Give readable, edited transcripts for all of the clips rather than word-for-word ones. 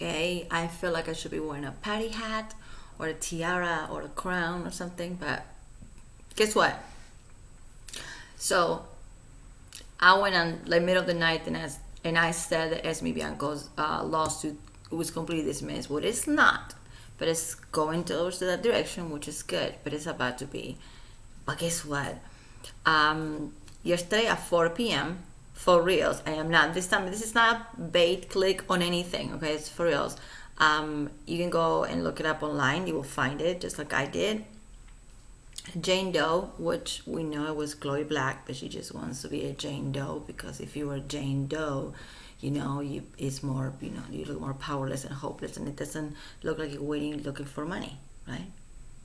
okay? I feel like I should be wearing a patty hat or a tiara or a crown or something, but guess what? So I went on like middle of the night and I said that Esme Bianco's lawsuit was completely dismissed. Well, it's not, but it's going towards that direction, which is good. But it's about to be. But guess what? Yesterday at 4 p.m. for reals. I am not this time. This is not bait click on anything. Okay, it's for reals. You can go and look it up online. You will find it just like I did. Jane Doe, which we know it was Chloe Black, but she just wants to be a Jane Doe because if you were Jane Doe, it's more, you look more powerless and hopeless, and it doesn't look like you're waiting, looking for money, right?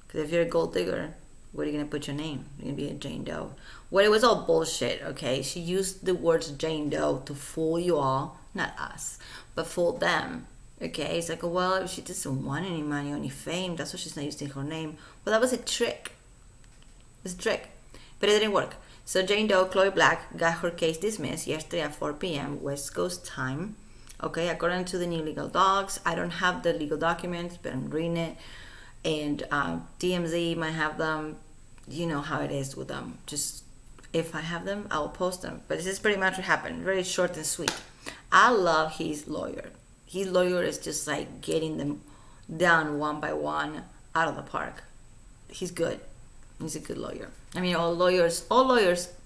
Because if you're a gold digger, where are you gonna put your name? You're gonna be a Jane Doe. Well, it was all bullshit. Okay, she used the words Jane Doe to fool you all, not us, but fool them. Okay, it's like, well, if she doesn't want any money or any fame, that's why she's not using her name. Well, that was a trick. It's a trick, but it didn't work. So Jane Doe, Chloe Black, got her case dismissed yesterday at 4 p.m. West Coast time. Okay, according to the new legal docs. I don't have the legal documents, but I'm reading it. And TMZ might have them. You know how it is with them. Just if I have them, I'll post them. But this is pretty much what happened. Very short and sweet. I love his lawyer. His lawyer is just like getting them down one by one out of the park. He's good. He's a good lawyer. I mean, all lawyers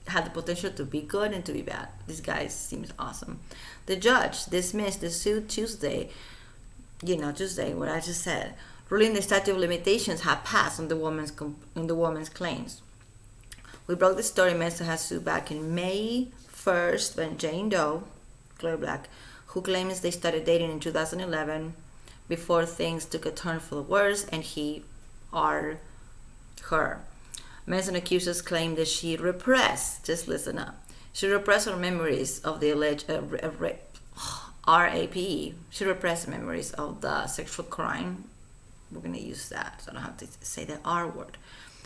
have the potential to be good and to be bad. This guy seems awesome. The judge dismissed the suit Tuesday, what I just said, ruling the statute of limitations had passed on the woman's claims. We broke the story Mesa has sued back in May 1st when Jane Doe, Chloe Black, who claims they started dating in 2011 before things took a turn for the worse, and he are her. Manson accusers claim that she repressed, just listen up, she repressed her memories of the alleged RAPE. She repressed memories of the sexual crime. We're going to use that, so I don't have to say the R word.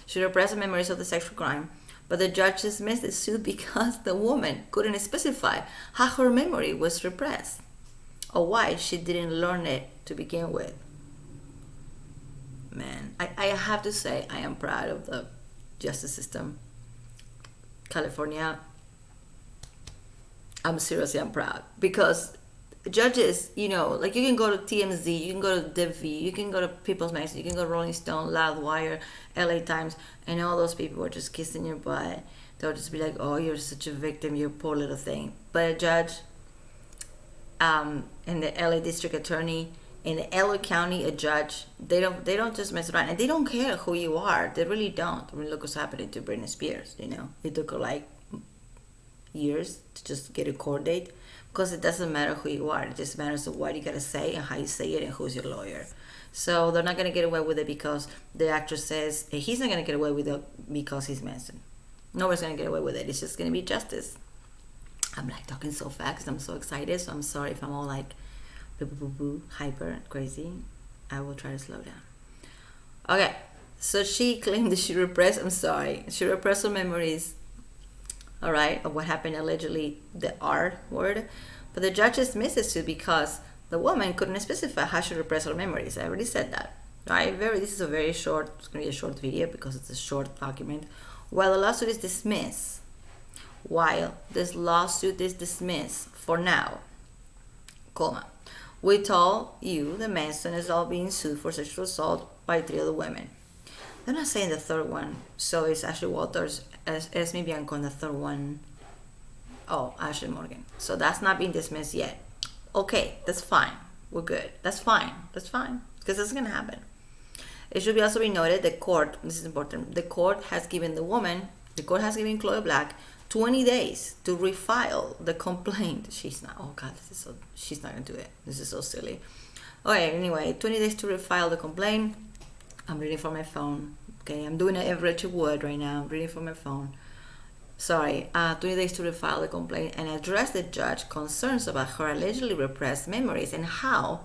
She repressed memories of the sexual crime, but the judge dismissed the suit because the woman couldn't specify how her memory was repressed or why she didn't learn it to begin with. Man, I have to say I am proud of the justice system. California, I'm proud because judges, like you can go to TMZ, you can go to DV, you can go to People's Magazine, you can go to Rolling Stone, Loudwire, LA Times, and all those people are just kissing your butt. They'll just be like, oh, you're such a victim, you poor little thing. But a judge, and the LA District Attorney, in the LA County, a judge, they don't just mess around, and they don't care who you are. They really don't. I mean, look what's happening to Britney Spears. It took her like years to just get a court date because it doesn't matter who you are. It just matters what you gotta say and how you say it and who's your lawyer. So they're not gonna get away with it because the actor says he's not gonna get away with it because he's Manson. Nobody's gonna get away with it. It's just gonna be justice. I'm like talking so fast because I'm so excited. So I'm sorry if I'm all like hyper crazy. I will try to slow down. Okay, so she claimed that she repressed her memories, all right, of what happened, allegedly the R word, but the judge dismissed it because the woman couldn't specify how she repressed her memories. I already said that, right? This is a very short, it's going to be a short video because it's a short document. While the lawsuit is dismissed, for now, we told you the Manson is all being sued for sexual assault by 3 other women. They're not saying the third one, so it's Ashley Walters, Esme Bianco, and the third one, Ashley Morgan. So that's not being dismissed yet. Okay, that's fine. We're good. That's fine, because that's going to happen. It should also be noted, the court, this is important, the court has given Chloe Black 20 days to refile the complaint. She's not going to do it. This is so silly. Okay, anyway, 20 days to refile the complaint. I'm reading from my phone. Okay, I'm doing it every Richard Wood right now. I'm reading from my phone. 20 days to refile the complaint and address the judge's concerns about her allegedly repressed memories and how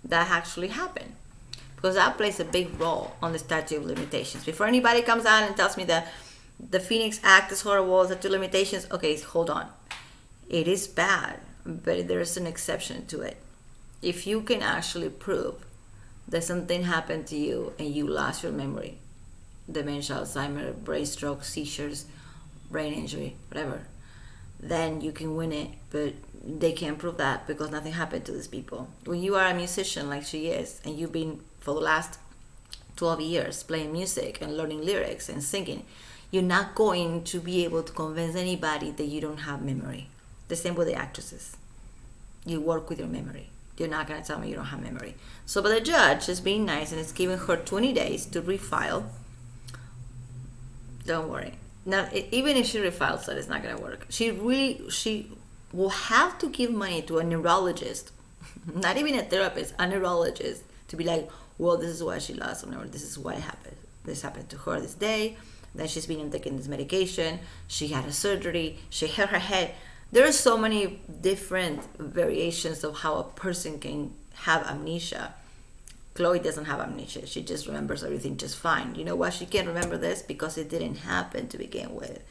that actually happened. Because that plays a big role on the statute of limitations. Before anybody comes out and tells me that the Phoenix Act is horrible, statute of limitations, okay, hold on. It is bad, but there is an exception to it. if you can actually prove that something happened to you and you lost your memory, dementia, Alzheimer, brain stroke, seizures, brain injury, whatever, then you can win it. But they can't prove that because nothing happened to these people. When you are a musician like she is, and you've been for the last 12 years playing music and learning lyrics and singing, you're not going to be able to convince anybody that you don't have memory. The same with the actresses. You work with your memory. You're not going to tell me you don't have memory. So, but the judge is being nice and is giving her 20 days to refile. Don't worry. Now, even if she refiles that, it's not going to work. She will have to give money to a neurologist, not even a therapist, a neurologist, to be like, well, this is why she lost her memory. This is why it happened. This happened to her this day. Then she's been taking this medication. She had a surgery. She hit her head. There are so many different variations of how a person can have amnesia. Chloe doesn't have amnesia. She just remembers everything just fine. You know why she can't remember this? Because it didn't happen to begin with.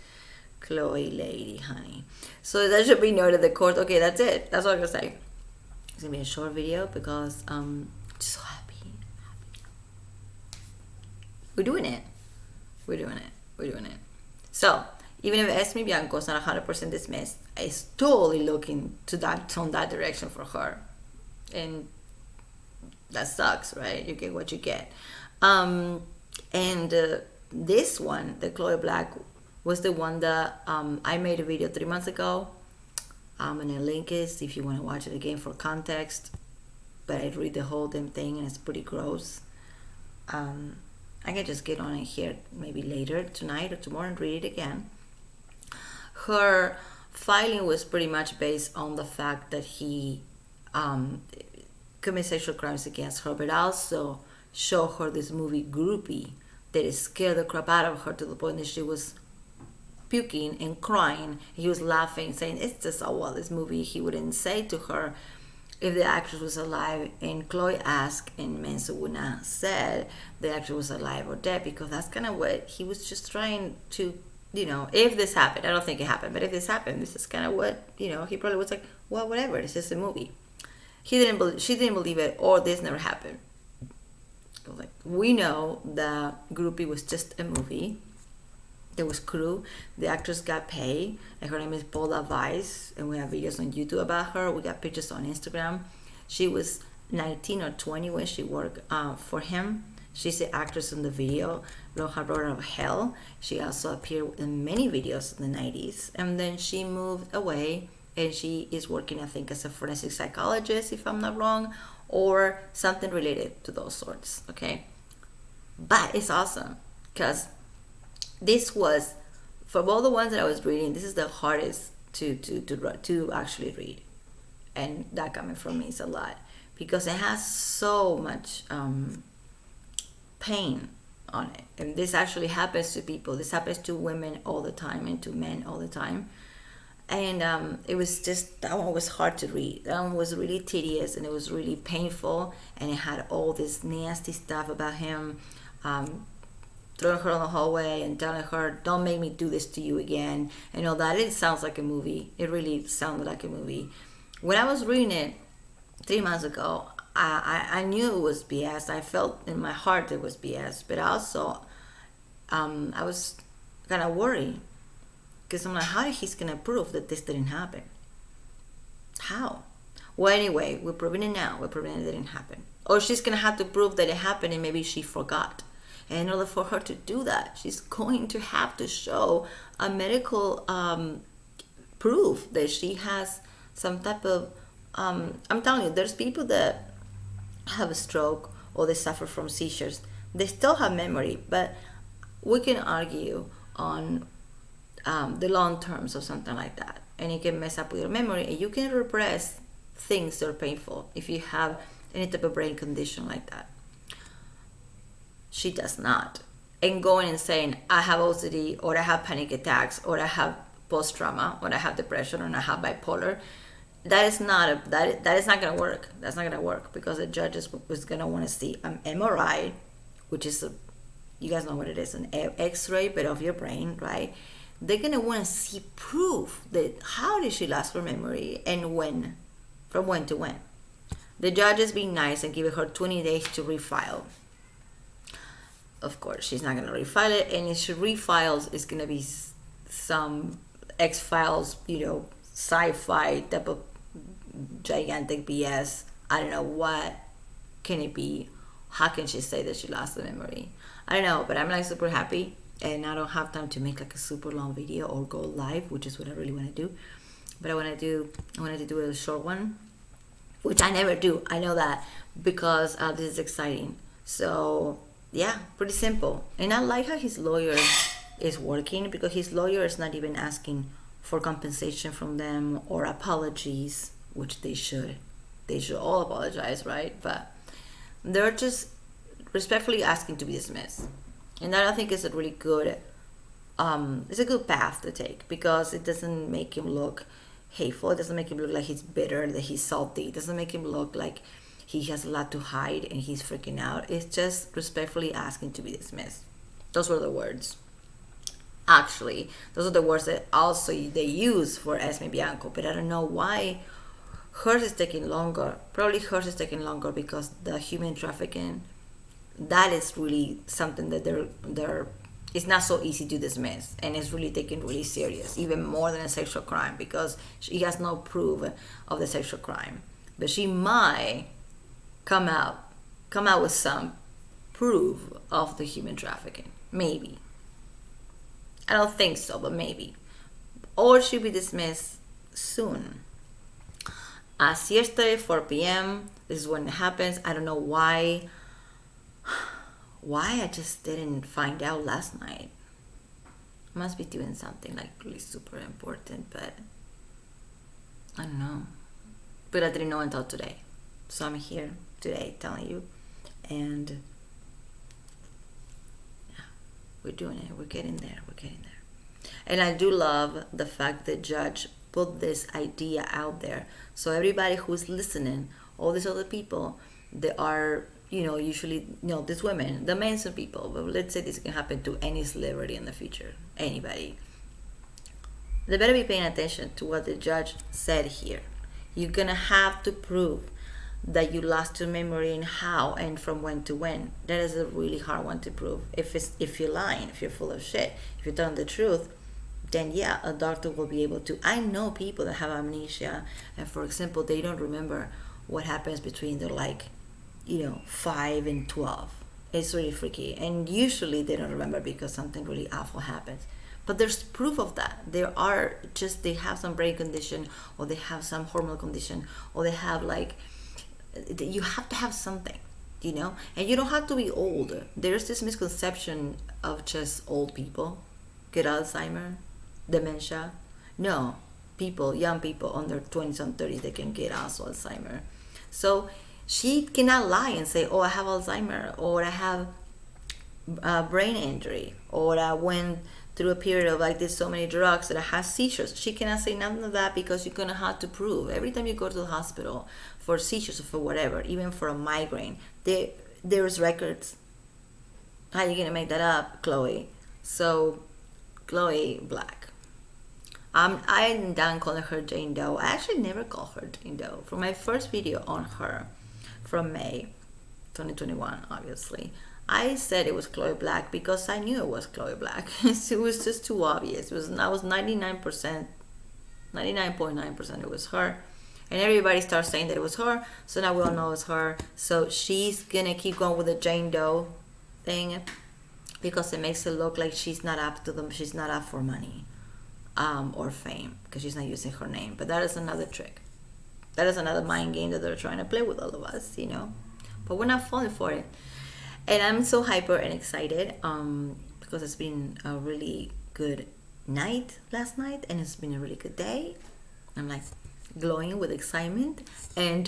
Chloe, lady, honey. So that should be noted. The court. Okay, that's it. That's all I'm gonna say. It's gonna be a short video because I'm just so happy. We're doing it. We're doing it. We're doing it. So even if Esme Bianco is not 100% dismissed, it's totally looking to that direction for her, and that sucks, right? You get what you get. This one, the Chloe Black, was the one that I made a video 3 months ago. And the link is if you want to watch it again for context. But I read the whole damn thing and it's pretty gross. I can just get on it here maybe later tonight or tomorrow and read it again. Her filing was pretty much based on the fact that he commit sexual crimes against her, but also show her this movie Groupie that scared the crap out of her to the point that she was puking and crying. He was laughing, saying, it's just a this movie. He wouldn't say to her if the actress was alive, and Chloe asked, and Mensah said the actress was alive or dead, because that's kind of what he was just trying to, if this happened. I don't think it happened, but if this happened, this is kind of what, he probably was like, well, whatever, it's just a movie. She didn't believe it, or this never happened. Like, we know that Groupie was just a movie. There was crew. The actress got paid, and her name is Paula Weiss, and we have videos on YouTube about her. We got pictures on Instagram. She was 19 or 20 when she worked for him. She's the actress in the video, Loja Road of Hell. She also appeared in many videos in the 90s, and then she moved away, and she is working, I think, as a forensic psychologist, if I'm not wrong, or something related to those sorts, okay? But it's awesome, because this was, for all the ones that I was reading, this is the hardest to actually read. And that coming from me is a lot, because it has so much pain on it. And this actually happens to people. This happens to women all the time and to men all the time. And it was just, that one was hard to read. That one was really tedious, and it was really painful, and it had all this nasty stuff about him throwing her on the hallway and telling her, don't make me do this to you again, and all that. It sounds like a movie. It really sounded like a movie. When I was reading it 3 months ago, I knew it was BS. I felt in my heart it was BS, but also I was kind of worried, because I'm like, how is he going to prove that this didn't happen? How? Well, anyway, we're proving it now. We're proving it didn't happen. Or she's going to have to prove that it happened and maybe she forgot. And in order for her to do that, she's going to have to show a medical proof that she has some type of... I'm telling you, there's people that have a stroke or they suffer from seizures. They still have memory, but we can argue on the long terms of something like that. And it can mess up with your memory, and you can repress things that are painful if you have any type of brain condition like that. She does not. And going and saying, I have OCD, or I have panic attacks, or I have post-trauma, or I have depression, or I have bipolar, that is not going to work. That's not going to work, because the judge is going to want to see an MRI, which is, you guys know what it is, an X-ray, but of your brain, right? They're going to want to see proof that how did she lose her memory, and when, from when to when. The judge is being nice and giving her 20 days to refile. Of course, she's not going to refile it, and if she refiles, it's going to be some X-Files, sci-fi type of gigantic BS. I don't know what can it be. How can she say that she lost the memory? I don't know, but I'm like super happy, and I don't have time to make like a super long video or go live, which is what I really want to do. But I wanted to do a short one, which I never do. I know that, because this is exciting. So yeah, pretty simple. And I like how his lawyer is working, because his lawyer is not even asking for compensation from them or apologies, which they should. They should all apologize, right? But they're just respectfully asking to be dismissed. And that, I think, is a really good, it's a good path to take, because it doesn't make him look hateful. It doesn't make him look like he's bitter, that he's salty. It doesn't make him look like he has a lot to hide and he's freaking out. It's just respectfully asking to be dismissed. Those were the words. Actually, those are the words that also they use for Esme Bianco, but I don't know why hers is taking longer. Probably hers is taking longer because the human trafficking, that is really something that they're it's not so easy to dismiss, and it's really taken really serious, even more than a sexual crime, because she has no proof of the sexual crime. But she might come out with some proof of the human trafficking. Maybe. I don't think so, but maybe. Or she'll be dismissed soon. As yesterday, 4 p.m., this is when it happens. I don't know why I just didn't find out last night. Must be doing something like really super important, but I don't know. But I didn't know until today. So I'm here today telling you. And yeah, we're doing it. We're getting there. And I do love the fact that Judge put this idea out there. So everybody who's listening, all these other people, they are, usually, these women, the mainstream people, but let's say this can happen to any celebrity in the future, anybody. They better be paying attention to what the judge said here. You're gonna have to prove that you lost your memory and how and from when to when. That is a really hard one to prove. If you're lying, if you're full of shit, if you're telling the truth, then yeah, a doctor will be able to. I know people that have amnesia, and for example, they don't remember what happens between their 5 and 12. It's really freaky, and usually they don't remember because something really awful happens. But there's proof of that. They have some brain condition, or they have some hormonal condition, or they have you have to have something, and you don't have to be old. There's this misconception of just old people get Alzheimer, dementia. No, young people under 20s and 30s, they can get also Alzheimer. So she cannot lie and say, oh, I have Alzheimer, or I have brain injury, or I went through a period of did so many drugs that I have seizures. She cannot say none of that, because you're gonna have to prove every time you go to the hospital for seizures or for whatever, even for a migraine, there's records. How are you gonna make that up, Chloe? So Chloe Black. I'm done calling her Jane Doe. I actually never called her Jane Doe. For my first video on her from May 2021, obviously, I said it was Chloe Black because I knew it was Chloe Black. It was just too obvious. I was 99.9% it was her. And everybody starts saying that it was her, so now we all know it's her. So she's gonna keep going with the Jane Doe thing, because it makes it look like she's not up to them. She's not up for money or fame, because she's not using her name. But that is another trick. That is another mind game that they're trying to play with all of us, But we're not falling for it. And I'm so hyper and excited because it's been a really good night last night, and it's been a really good day. I'm glowing with excitement. And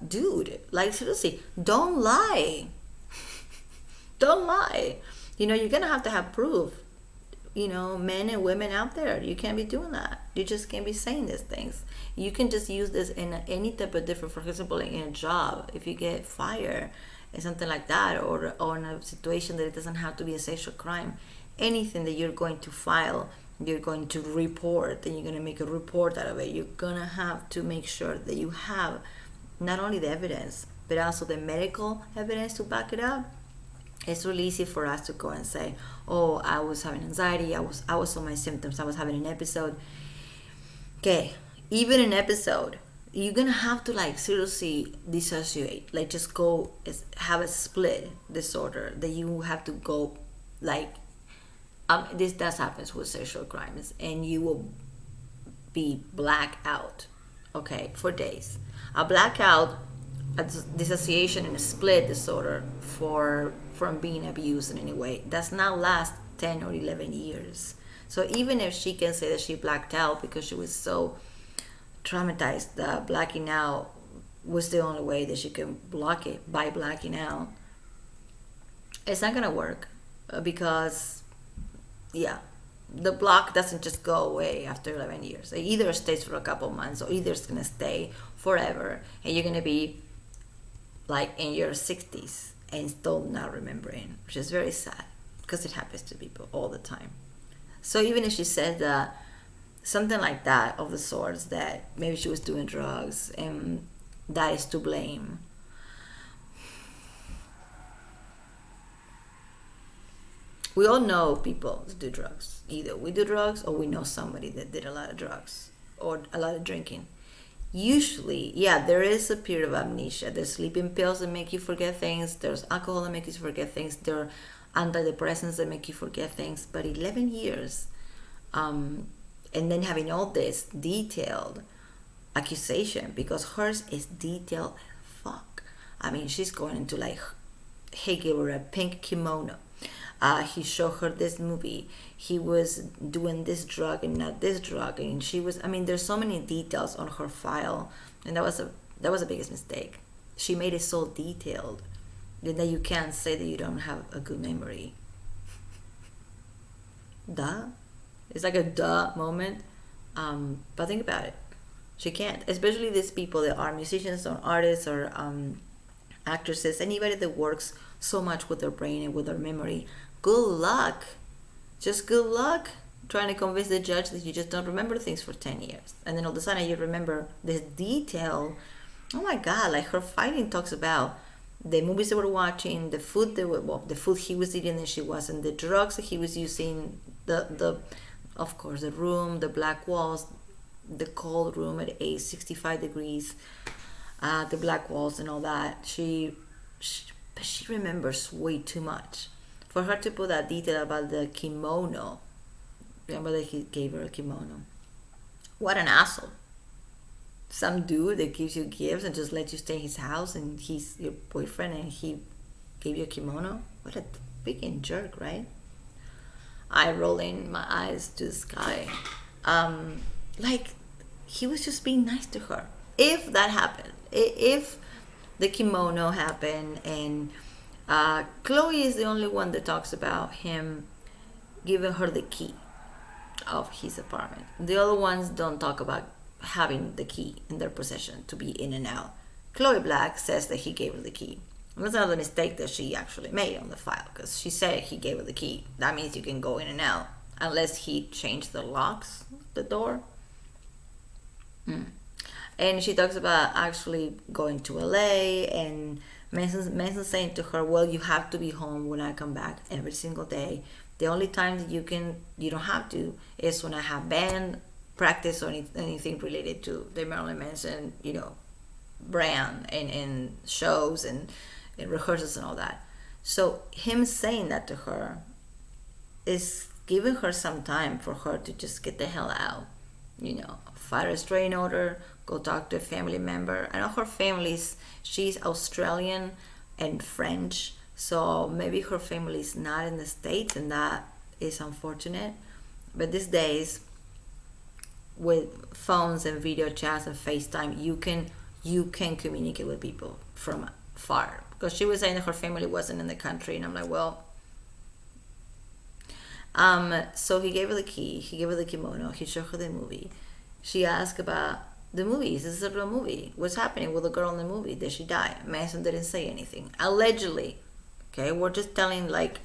dude, seriously, don't lie. Don't lie. You're gonna have proof. Men and women out there, you can't be doing that. You just can't be saying these things. You can just use this in any type of different, for example, in a job, if you get fired and something like that, or in a situation that it doesn't have to be a sexual crime. Anything that you're going to file, you're going to report, and you're going to make a report out of it. You're going to have to make sure that you have not only the evidence, but also the medical evidence to back it up, it's really easy for us to go and say, oh, I was having anxiety, I was on my symptoms, I was having an episode. Okay, even an episode, you're gonna have to like seriously dissociate, like just go have a split disorder that you have to go like this does happens with sexual crimes, and you will be black out, okay, for days. A blackout, a dissociation, and a split disorder from being abused in any way does not last 10 or 11 years. So even if she can say that she blacked out because she was so traumatized that blacking out was the only way that she can block it, by blacking out, it's not gonna work, because yeah, the block doesn't just go away after 11 years. It either stays for a couple months, or either it's gonna stay forever, and you're gonna be like in your 60s and still not remembering, which is very sad because it happens to people all the time. So even if she said that something like that, of the sorts, that maybe she was doing drugs and that is to blame, we all know people that do drugs. Either we do drugs, or we know somebody that did a lot of drugs or a lot of drinking. Usually, yeah, there is a period of amnesia. There's sleeping pills that make you forget things, there's alcohol that makes you forget things, there are antidepressants that make you forget things. But 11 years, and then having all this detailed accusation, because hers is detailed as fuck. I mean, she's going into like, he gave her a pink kimono, he showed her this movie, he was doing this drug and not this drug, and she was, I mean, there's so many details on her file, and that was the biggest mistake. She made it so detailed that you can't say that you don't have a good memory. Duh. It's like a duh moment. But think about it. She can't. Especially these people that are musicians or artists or actresses, anybody that works so much with their brain and with their memory. Good luck. Just good luck trying to convince the judge that you just don't remember things for 10 years. And then all of a sudden you remember this detail. Oh my God, like her fighting talks about the movies they were watching, the food the food he was eating and she wasn't, the drugs that he was using, the of course the room, the black walls, the cold room at 65 degrees, the black walls and all that. But she remembers way too much. For her to put that detail about the kimono, remember that he gave her a kimono. What an asshole. Some dude that gives you gifts and just lets you stay in his house, and he's your boyfriend, and he gave you a kimono. What a freaking jerk, right? I rolling my eyes to the sky. Like, he was just being nice to her. If that happened, if the kimono happened, and Chloe is the only one that talks about him giving her the key of his apartment. The other ones don't talk about having the key in their possession to be in and out. Chloe Black says that he gave her the key. And that's another mistake that she actually made on the file, because she said he gave her the key. That means you can go in and out unless he changed the locks of the door. And she talks about actually going to LA, and Manson saying to her, well, you have to be home when I come back every single day. The only time that you don't have to is when I have band practice or anything related to the Marilyn Manson, brand and shows and rehearsals and all that. So him saying that to her is giving her some time for her to just get the hell out, file a restraining order, go talk to a family member. I know her family's, she's Australian and French, so maybe her family is not in the States, and that is unfortunate. But these days, with phones and video chats and FaceTime, you can communicate with people from far. Because she was saying that her family wasn't in the country, and I'm like, well, so he gave her the key, he gave her the kimono, he showed her the movie. She asked about the movie. Is this a real movie? What's happening with the girl in the movie? Did she die? Manson didn't say anything. Allegedly. Okay, we're just telling like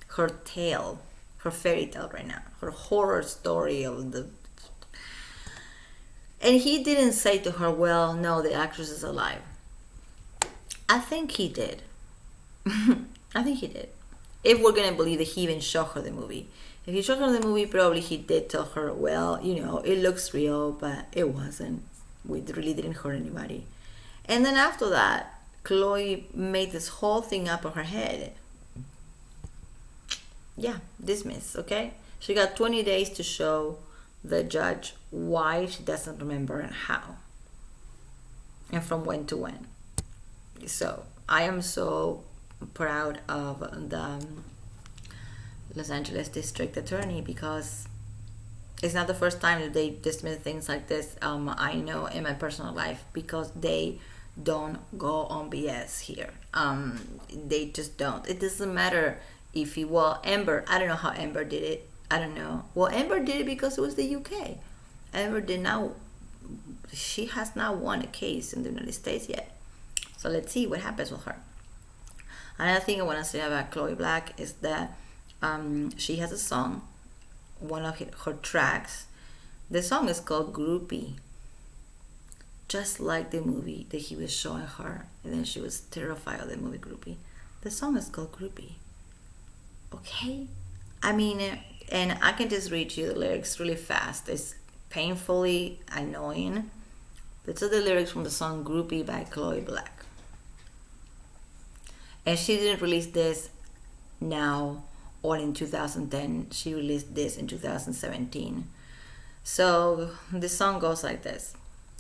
her tale, her fairy tale right now, her horror story of the. And he didn't say to her, well, no, the actress is alive. I think he did. I think he did. If we're gonna believe that he even showed her the movie. If he showed her the movie, probably he did tell her, well, it looks real, but it wasn't. We really didn't hurt anybody. And then after that, Chloe made this whole thing up on her head. Yeah, dismissed, okay? She got 20 days to show the judge why she doesn't remember and how. And from when to when. So, I am so proud of the Los Angeles District Attorney because it's not the first time that they dismiss things like this. I know in my personal life because they don't go on BS here. They just don't. It doesn't matter if Amber, I don't know how Amber did it. I don't know. Well, Amber did it because it was the UK. Amber did not, she has not won a case in the United States yet. So let's see what happens with her. Another thing I want to say about Chloe Black is that she has a song, one of her tracks. The song is called Groupie. Just like the movie that he was showing her, and then she was terrified of the movie Groupie. The song is called Groupie. Okay? I mean, and I can just read you the lyrics really fast. It's painfully annoying. These are the lyrics from the song Groupie by Chloe Black. And she didn't release this now or in 2010. She released this in 2017. So the song goes like this.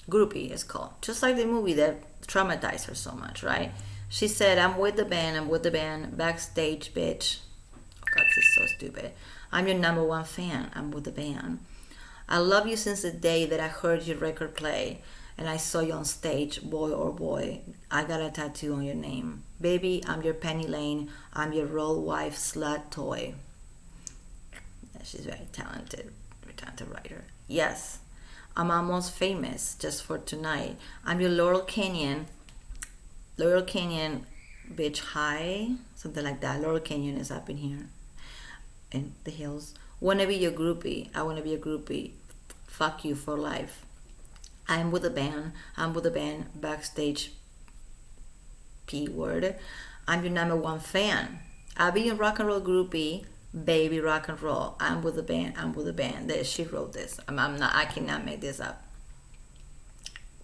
Groupie is called. Just like the movie that traumatized her so much, right? She said, I'm with the band, backstage, bitch. Oh God, this is so stupid. I'm your number one fan, I'm with the band. I love you since the day that I heard your record play and I saw you on stage, boy or boy. I got a tattoo on your name. Baby, I'm your Penny Lane, I'm your role wife slut toy. Yeah, she's very talented writer. Yes. I'm almost famous just for tonight. I'm your Laurel Canyon, bitch high, something like that. Laurel Canyon is up in here, in the hills. Wanna be your groupie? I wanna be a groupie. Fuck you for life. I'm with the band, backstage, P word. I'm your number one fan. I'll be your rock and roll groupie. Baby rock and roll. I'm with the band. She wrote this. I cannot make this up.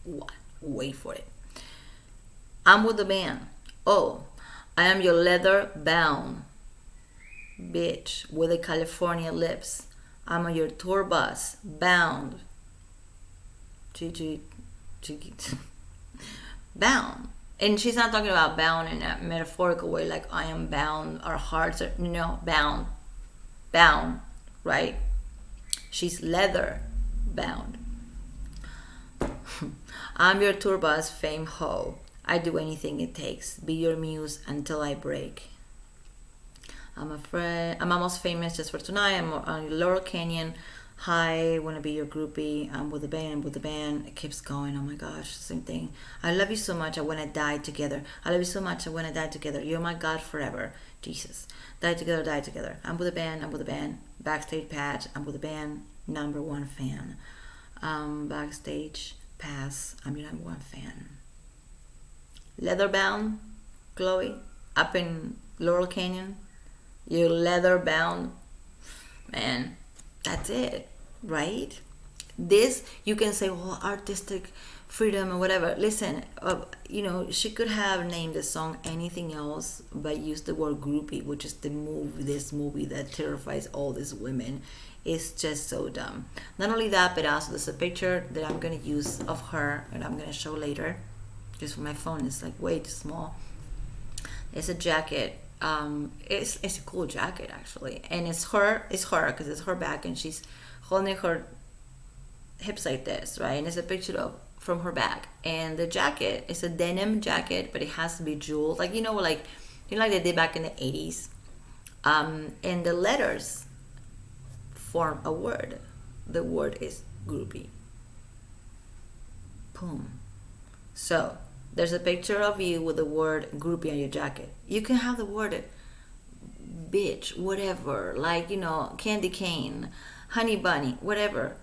What? Wait for it. I'm with the band. Oh, I am your leather bound bitch with the California lips. I'm on your tour bus bound. Bound. And she's not talking about bound in a metaphorical way, like I am bound, our hearts are, bound, right? She's leather bound. I'm your tour bus fame hoe. I do anything it takes. Be your muse until I break. I'm almost famous just for tonight. I'm on Laurel Canyon. Hi, wanna be your groupie. I'm with the band. It keeps going. Oh my gosh, same thing. I love you so much. I wanna die together. I love you so much. I wanna die together. You're my God forever. Jesus. Die together. I'm with the band. Backstage patch. I'm with the band. Number one fan. Backstage pass. I'm your number one fan. Leatherbound, Chloe, up in Laurel Canyon. You're leather-bound. Man, that's it, right? This, you can say, well, artistic freedom or whatever. Listen, she could have named the song anything else but use the word groupie, which is this movie that terrifies all these women. It's just so dumb. Not only that, but also there's a picture that I'm going to use of her and I'm going to show later. Just for my phone, it's like way too small. It's a jacket. It's a cool jacket actually, and it's her because it's her back and she's holding her hips like this, right? And it's a picture from her back, and the jacket is a denim jacket, but it has to be jeweled, like like they did back in the 80s. And the letters form a word. The word is groupie. Boom. So there's a picture of you with the word groupie on your jacket. You can have the word bitch, whatever, like, candy cane, honey bunny, whatever,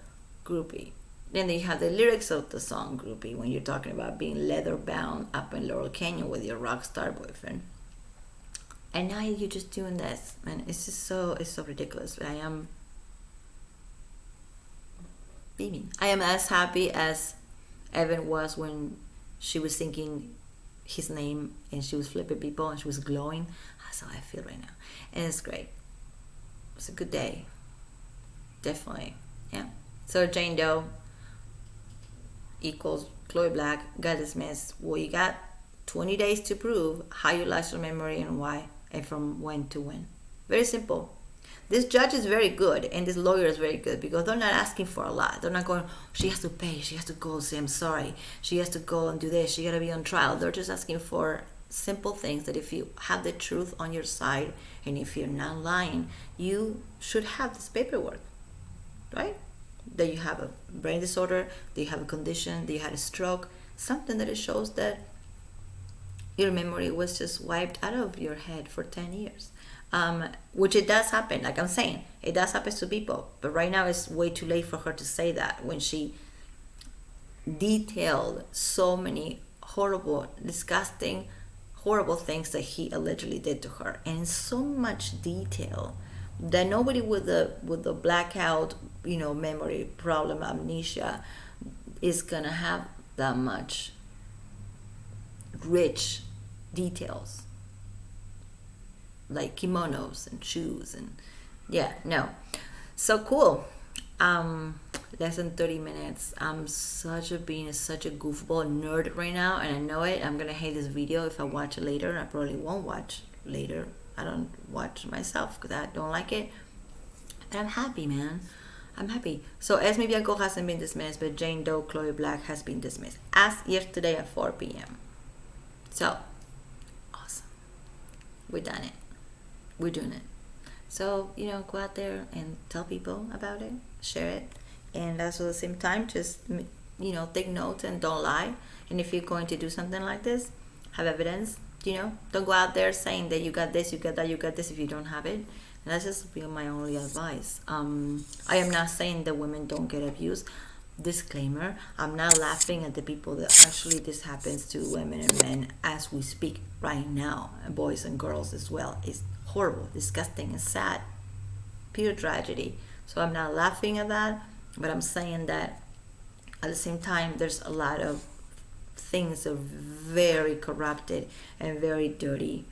groupie. Then you have the lyrics of the song Groupie when you're talking about being leather bound up in Laurel Canyon with your rock star boyfriend. And now you're just doing this, and it's so ridiculous. I am beaming. I am as happy as Evan was when she was thinking his name and she was flipping people and she was glowing. That's how I feel right now, and it's great. It's a good day, definitely. Yeah. So Jane Doe equals Chloe Black got dismissed. Well, you got 20 days to prove how you lost your memory and why, and from when to when. Very simple. This judge is very good and this lawyer is very good because they're not asking for a lot. They're not going, she has to pay, she has to go say I'm sorry, she has to go and do this, she got to be on trial. They're just asking for simple things that if you have the truth on your side and if you're not lying, you should have this paperwork, right? That you have a brain disorder, that you have a condition, that you had a stroke, something that it shows that your memory was just wiped out of your head for 10 years. Which it does happen, like I'm saying, it does happen to people. But right now it's way too late for her to say that when she detailed so many horrible, disgusting, horrible things that he allegedly did to her, and in so much detail that nobody with the blackout, memory problem, amnesia, is gonna have that much rich details like kimonos and shoes and so cool. Less than 30 minutes. I'm being such a goofball nerd right now, and I know it. I'm gonna hate this video if I watch it later. I probably won't watch later. I don't watch myself because I don't like it, and I'm happy, man. I'm happy. So Esme Bianco hasn't been dismissed, but Jane Doe Chloe Black has been dismissed as yesterday at 4 p.m. So awesome, we done it. We're doing it. So go out there and tell people about it, share it, and also at the same time just take notes and don't lie. And if you're going to do something like this, have evidence. Don't go out there saying that you got this, you got that, you got this if you don't have it. And that's just my only advice. I am not saying that women don't get abused. Disclaimer, I'm not laughing at the people that actually this happens to women and men as we speak right now, and boys and girls as well. It's horrible, disgusting, and sad. Pure tragedy. So I'm not laughing at that, but I'm saying that at the same time there's a lot of things that are very corrupted and very dirty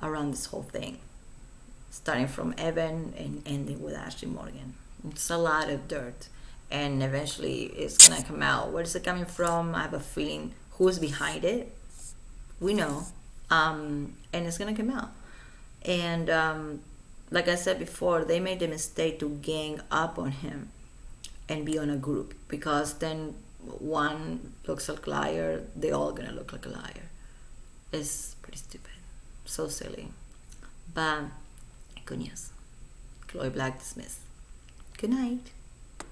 around this whole thing, starting from Evan and ending with Ashley Morgan. It's a lot of dirt, and eventually it's gonna come out. Where is it coming from? I have a feeling who's behind it. We know, and it's gonna come out. And like I said before, they made the mistake to gang up on him and be on a group, because then one looks like a liar, they all gonna look like a liar. It's pretty stupid, so silly. But good news, Chloe Black dismissed. Good night.